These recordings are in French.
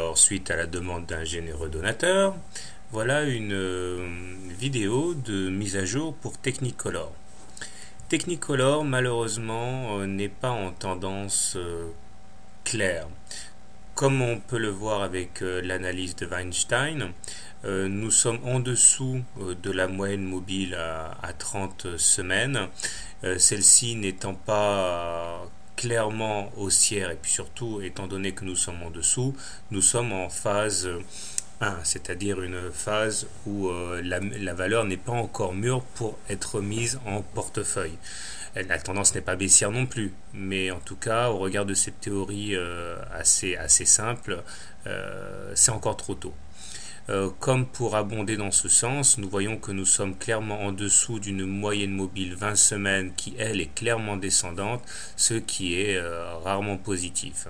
Alors, suite à la demande d'un généreux donateur, voilà une vidéo de mise à jour pour Technicolor. Technicolor, malheureusement, n'est pas en tendance claire. Comme on peut le voir avec l'analyse de Weinstein, nous sommes en dessous de la moyenne mobile à 30 semaines, celle-ci n'étant pas clairement haussière et puis surtout étant donné que nous sommes en dessous, nous sommes en phase 1, c'est-à-dire une phase où la valeur n'est pas encore mûre pour être mise en portefeuille. La tendance n'est pas baissière non plus, mais en tout cas, au regard de cette théorie assez simple, c'est encore trop tôt. Comme pour abonder dans ce sens, nous voyons que nous sommes clairement en dessous d'une moyenne mobile 20 semaines qui, elle, est clairement descendante, ce qui est rarement positif.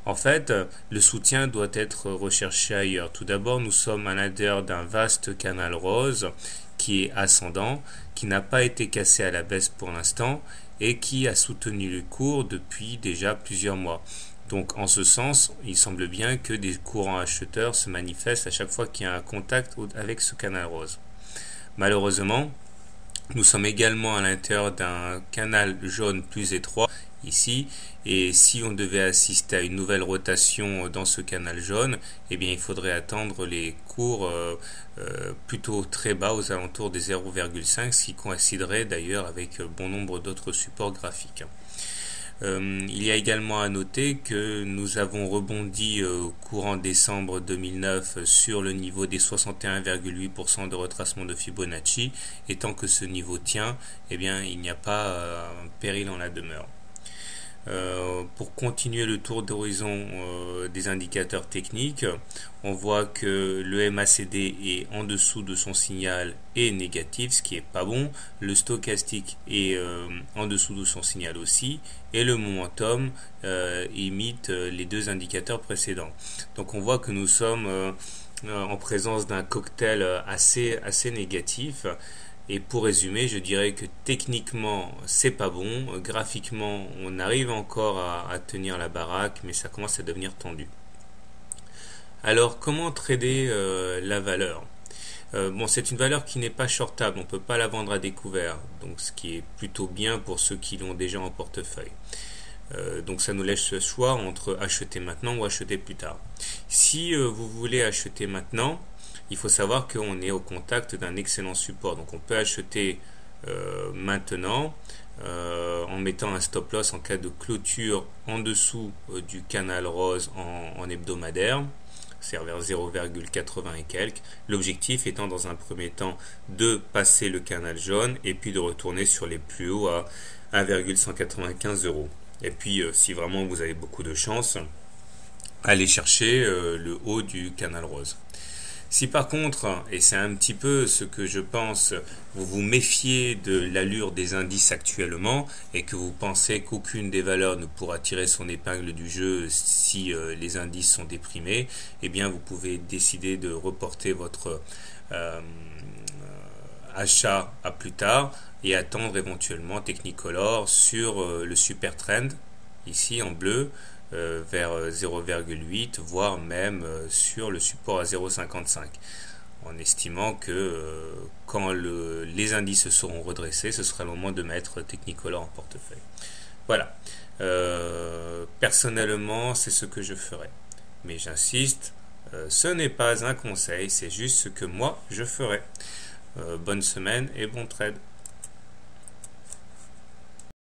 En fait, le soutien doit être recherché ailleurs. Tout d'abord, nous sommes à l'intérieur d'un vaste canal rose qui est ascendant, qui n'a pas été cassé à la baisse pour l'instant et qui a soutenu le cours depuis déjà plusieurs mois. Donc en ce sens, il semble bien que des courants acheteurs se manifestent à chaque fois qu'il y a un contact avec ce canal rose. Malheureusement, nous sommes également à l'intérieur d'un canal jaune plus étroit ici, et si on devait assister à une nouvelle rotation dans ce canal jaune, eh bien il faudrait attendre les cours plutôt très bas aux alentours des 0,5, ce qui coïnciderait d'ailleurs avec bon nombre d'autres supports graphiques. Il y a également à noter que nous avons rebondi courant décembre 2009 sur le niveau des 61,8% de retracement de Fibonacci, et tant que ce niveau tient, eh bien, il n'y a pas péril en la demeure. Pour continuer le tour d'horizon des indicateurs techniques, on voit que le MACD est en dessous de son signal et négatif, ce qui est pas bon. Le stochastique est en dessous de son signal aussi, et le momentum imite les deux indicateurs précédents. Donc on voit que nous sommes en présence d'un cocktail assez négatif. Et pour résumer, je dirais que techniquement, c'est pas bon. Graphiquement, on arrive encore à tenir la baraque, mais ça commence à devenir tendu. Alors, comment trader la valeur? Bon, c'est une valeur qui n'est pas shortable, on ne peut pas la vendre à découvert, donc ce qui est plutôt bien pour ceux qui l'ont déjà en portefeuille. Donc ça nous laisse le choix entre acheter maintenant ou acheter plus tard. Si vous voulez acheter maintenant, il faut savoir qu'on est au contact d'un excellent support. Donc on peut acheter maintenant en mettant un stop loss en cas de clôture en dessous du canal rose en hebdomadaire. C'est vers 0,80 et quelques. L'objectif étant dans un premier temps de passer le canal jaune et puis de retourner sur les plus hauts à 1,195 €. Et puis si vraiment vous avez beaucoup de chance, allez chercher le haut du canal rose. Si par contre, et c'est un petit peu ce que je pense, vous vous méfiez de l'allure des indices actuellement et que vous pensez qu'aucune des valeurs ne pourra tirer son épingle du jeu si les indices sont déprimés, eh bien vous pouvez décider de reporter votre achat à plus tard et attendre éventuellement Technicolor sur le super trend, ici en bleu, vers 0,8 voire même sur le support à 0,55, en estimant que quand les indices seront redressés, ce sera le moment de mettre Technicolor en portefeuille. Voilà, personnellement c'est ce que je ferai, mais j'insiste, ce n'est pas un conseil, c'est juste ce que moi je ferai. Bonne semaine et bon trade.